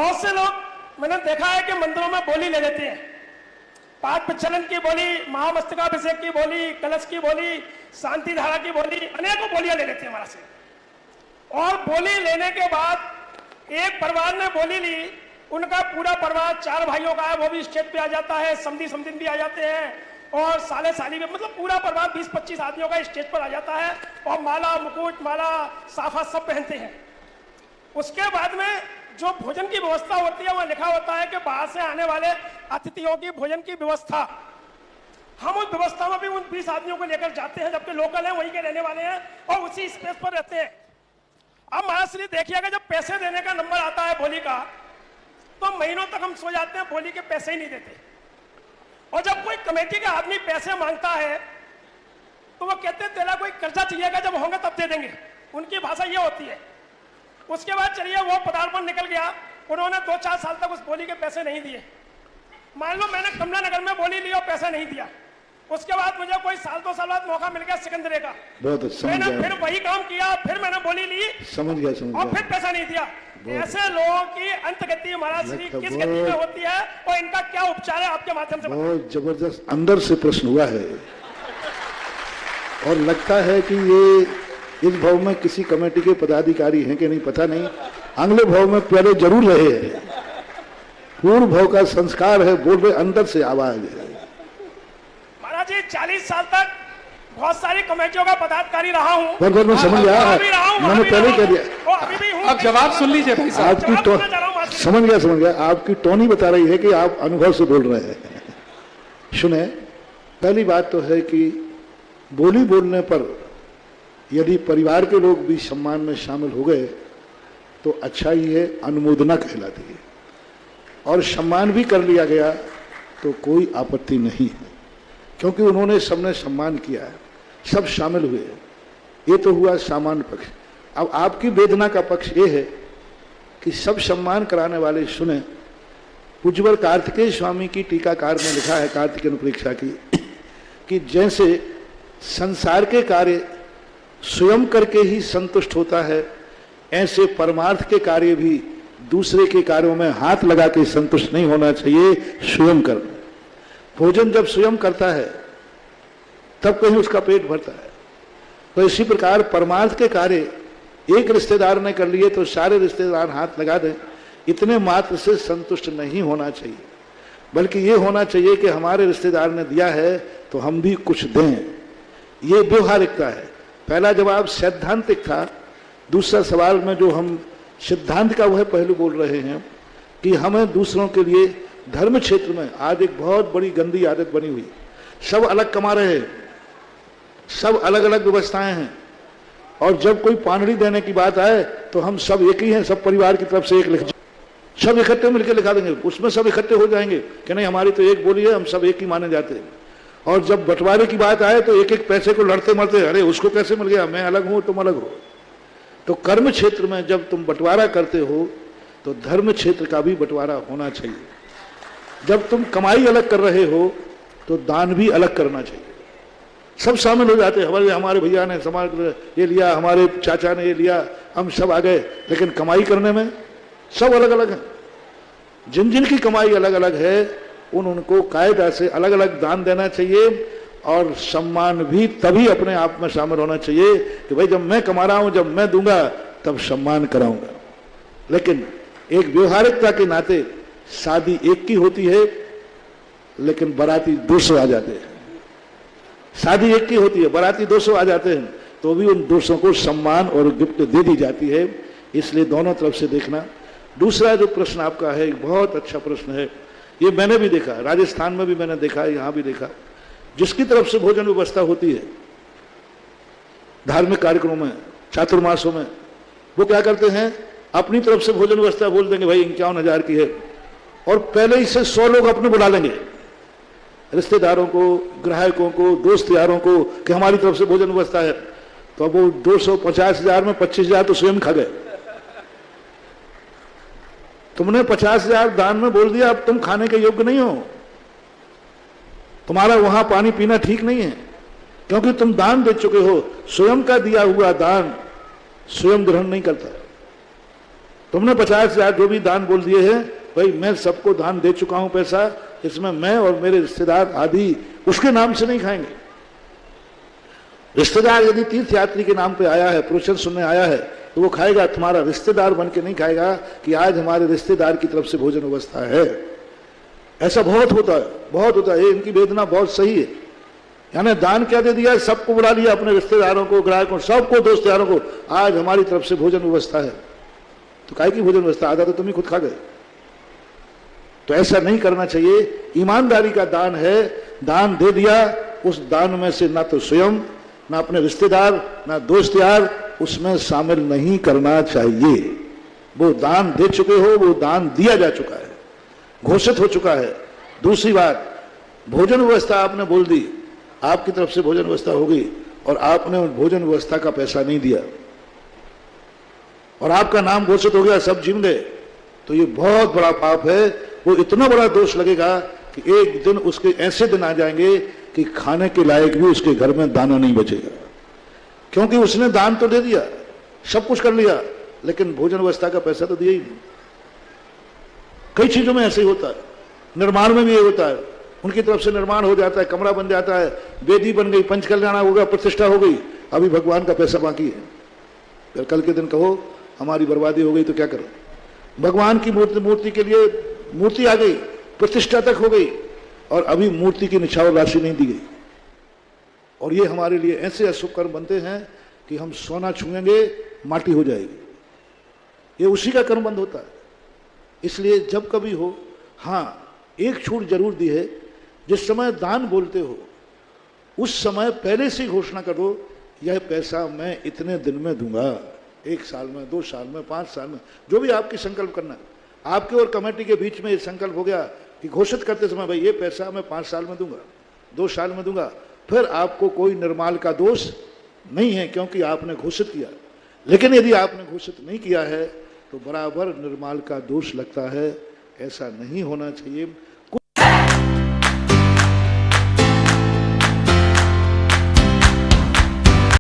बहुत से लोग मैंने देखा है कि मंदिरों में बोली ले लेते हैं, पाठ प्रचलन की बोली, महामस्तकाभिषेक की बोली, कलश की बोली, शांति धारा की बोली, अनेकों बोलियां ले लेते हैं हमारा से। और बोली लेने के बाद एक परिवार ने बोली ली, उनका पूरा परिवार 4 भाइयों का है, वो भी स्टेज पे आ जाता है, समधी समधिन भी आ जाते हैं और साले साली भी, मतलब पूरा परिवार 20-25 आदमियों का स्टेज पर आ जाता है और माला मुकुट माला साफा सब पहनते हैं। उसके बाद में जो भोजन की व्यवस्था होती है वह लिखा होता है कि बाहर से आने वाले अतिथियों की भोजन की व्यवस्था, हम उस व्यवस्था में भी उन 20 आदमियों को लेकर जाते हैं, जबकि लोकल हैं, वहीं के रहने वाले हैं और उसी स्पेस पर रहते हैं। अब महाराज देखिएगा, जब पैसे देने का नंबर आता है बोली का, तो महीनों तक हम सो जाते हैं, बोली के पैसे ही नहीं देते। और जब कोई कमेटी का आदमी पैसे मांगता है तो वो कहते हैं तेरा कोई कर्जा चाहिएगा, जब होंगे तब दे देंगे, उनकी भाषा ये होती है। उसके बाद चलिए वो पदार्पण निकल गया, उन्होंने 2-4 साल तक उस बोली के पैसे नहीं दिए। मान लो मैंने कमला नगर में बोली ली और पैसा नहीं दिया, उसके बाद मुझे कोई 1-2 साल बाद मौका मिल गया सिकंदरे का, मैंने फिर वही काम किया, फिर मैंने बोली ली, समझ गया और फिर पैसा नहीं दिया। ऐसे लोगों की अंतगति महाराज श्री किस गति में होती है और इनका क्या उपचार है, आपके माध्यम से बहुत जबरदस्त अंदर से प्रश्न हुआ है और लगता है कि ये इस भाव में किसी कमेटी के पदाधिकारी हैं कि नहीं पता नहीं, अगले भाव में पहले जरूर रहे हैं। पूर्व भाव का संस्कार है, बोल रहे अंदर से आवाज है। महाराज जी 40 साल तक बहुत सारी कमेटियों का पदाधिकारी रहा हूँ, पर मैं समझ गया, मैंने पहले कह दिया। अब जवाब सुन लीजिए भाई साहब। आपकी समझ गया, आपकी टोन ही बता रही है कि आप अनुभव से बोल रहे हैं। सुने, पहली बात तो है कि बोली बोलने पर यदि परिवार के लोग भी सम्मान में शामिल हो गए तो अच्छा ही है, अनुमोदना कहलाती है। और सम्मान भी कर लिया गया तो कोई आपत्ति नहीं है, क्योंकि उन्होंने सबने सम्मान किया है, सब शामिल हुए। ये तो हुआ सामान्य पक्ष। अब आपकी वेदना का पक्ष ये है कि सब सम्मान कराने वाले सुने। पूज्यवर कार्तिकेय स्वामी की टीकाकार में लिखा है, कार्तिकेय अनुप्रेक्षा की, कि जैसे संसार के कार्य स्वयं करके ही संतुष्ट होता है, ऐसे परमार्थ के कार्य भी दूसरे के कार्यों में हाथ लगा के संतुष्ट नहीं होना चाहिए, स्वयं करना। भोजन जब स्वयं करता है तब कहीं उसका पेट भरता है। तो इसी प्रकार परमार्थ के कार्य एक रिश्तेदार ने कर लिए तो सारे रिश्तेदार हाथ लगा दें, इतने मात्र से संतुष्ट नहीं होना चाहिए, बल्कि ये होना चाहिए कि हमारे रिश्तेदार ने दिया है तो हम भी कुछ दें। ये व्यवहारिकता है। पहला जवाब सैद्धांतिक था, दूसरा सवाल में जो हम सिद्धांत का वह पहलू बोल रहे हैं कि हमें दूसरों के लिए धर्म क्षेत्र में आज एक बहुत बड़ी गंदी आदत बनी हुई, सब अलग कमा रहे हैं, सब अलग अलग व्यवस्थाएं हैं, और जब कोई पानड़ी देने की बात आए तो हम सब एक ही हैं, सब परिवार की तरफ से एक लिख, सब इकट्ठे मिलकर लिखा देंगे, उसमें सब इकट्ठे हो जाएंगे कि नहीं हमारी तो एक बोली है, हम सब एक ही माने जाते हैं। और जब बंटवारे की बात आए तो एक एक पैसे को लड़ते मरते, अरे उसको कैसे मिल गया, मैं अलग हूं तुम अलग हो। तो कर्म क्षेत्र में जब तुम बंटवारा करते हो तो धर्म क्षेत्र का भी बंटवारा होना चाहिए। जब तुम कमाई अलग कर रहे हो तो दान भी अलग करना चाहिए। सब शामिल हो जाते हैं, हमारे भैया ने समाज ये लिया, हमारे चाचा ने ये लिया, हम सब आ गए, लेकिन कमाई करने में सब अलग अलग है। जिन जिन की कमाई अलग अलग है उनको कायदा से अलग अलग दान देना चाहिए, और सम्मान भी तभी अपने आप में शामिल होना चाहिए कि भाई जब मैं कमा रहा हूं, जब मैं दूंगा तब सम्मान कराऊंगा। लेकिन एक व्यवहारिकता के नाते शादी एक की होती है लेकिन बाराती 200 आ जाते हैं। शादी एक की होती है, बाराती 200 आ जाते हैं, तो भी उन 200 को सम्मान और गिफ्ट दे दी जाती है। इसलिए दोनों तरफ से देखना। दूसरा जो प्रश्न आपका है बहुत अच्छा प्रश्न है, ये मैंने भी देखा, राजस्थान में भी मैंने देखा, यहां भी देखा। जिसकी तरफ से भोजन व्यवस्था होती है धार्मिक कार्यक्रमों में, चातुर्मासों में, वो क्या करते हैं, अपनी तरफ से भोजन व्यवस्था बोल देंगे भाई 51,000 की है, और पहले ही से 100 लोग अपने बुला लेंगे, रिश्तेदारों को, ग्राहकों को, दोस्त यारों को, कि हमारी तरफ से भोजन व्यवस्था है। तो अब वो 250,000 में 25,000 तो स्वयं खा गए। तुमने 50,000 दान में बोल दिया, अब तुम खाने के योग्य नहीं हो, तुम्हारा वहां पानी पीना ठीक नहीं है, क्योंकि तुम दान दे चुके हो। स्वयं का दिया हुआ दान स्वयं ग्रहण नहीं करता। तुमने 50,000 जो भी दान बोल दिए हैं, भाई मैं सबको दान दे चुका हूं पैसा, इसमें मैं और मेरे रिश्तेदार आदि उसके नाम से नहीं खाएंगे। रिश्तेदार यदि तीर्थयात्री के नाम पे आया है, प्रवचन सुनने आया है, तो वो खाएगा, तुम्हारा रिश्तेदार बन के नहीं खाएगा कि आज हमारे रिश्तेदार की तरफ से भोजन व्यवस्था है। ऐसा बहुत होता है, बहुत होता है। इनकी वेदना बहुत सही है। यानी दान क्या दे दिया, सबको बुला लिया, अपने रिश्तेदारों को, ग्राहकों, सबको, दोस्तदारों को, आज हमारी तरफ से भोजन व्यवस्था है। तो काय की भोजन व्यवस्था, आधा तो तुम ही खुद खा गए। तो ऐसा नहीं करना चाहिए। ईमानदारी का दान है, दान दे दिया, उस दान में से ना तो स्वयं, ना अपने रिश्तेदार, ना दोस्त यार उसमें शामिल नहीं करना चाहिए। वो दान दे चुके हो, वो दान दिया जा चुका है, घोषित हो चुका है। दूसरी बात, भोजन व्यवस्था आपने बोल दी, आपकी तरफ से भोजन व्यवस्था हो गई और आपने उन भोजन व्यवस्था का पैसा नहीं दिया और आपका नाम घोषित हो गया, सब जिम गए, तो ये बहुत बड़ा पाप है। वो इतना बड़ा दोष लगेगा कि एक दिन उसके ऐसे दिन आ जाएंगे कि खाने के लायक भी उसके घर में दाना नहीं बचेगा, क्योंकि उसने दान तो दे दिया, सब कुछ कर लिया, लेकिन भोजन व्यवस्था का पैसा तो दिया ही नहीं। कई चीजों में ऐसे ही होता है, निर्माण में भी ये होता है। उनकी तरफ से निर्माण हो जाता है, कमरा बन जाता है, वेदी बन गई, पंच कल्याण हो गया, प्रतिष्ठा हो गई, अभी भगवान का पैसा बाकी है। फिर कल के दिन कहो हमारी बर्बादी हो गई तो क्या करो। भगवान की मूर्ति के लिए मूर्ति आ गई, प्रतिष्ठा तक हो गई और अभी मूर्ति की निछावर राशि नहीं दी गई। और ये हमारे लिए ऐसे अशुभ कर्म बनते हैं कि हम सोना छुएंगे माटी हो जाएगी, ये उसी का कर्म बंद होता है। इसलिए जब कभी हो, हाँ एक छूट जरूर दी है, जिस समय दान बोलते हो उस समय पहले से घोषणा करो, यह पैसा मैं इतने दिन में दूंगा, 1 साल में, 2 साल में, 5 साल में, जो भी आपकी संकल्प करना है। आपके और कमेटी के बीच में ये संकल्प हो गया कि घोषित करते समय भाई ये पैसा मैं 5 साल में दूंगा, 2 साल में दूंगा, फिर आपको कोई निर्माल का दोष नहीं है, क्योंकि आपने घोषित किया। लेकिन यदि आपने घोषित नहीं किया है तो बराबर निर्माल का दोष लगता है। ऐसा नहीं होना चाहिए।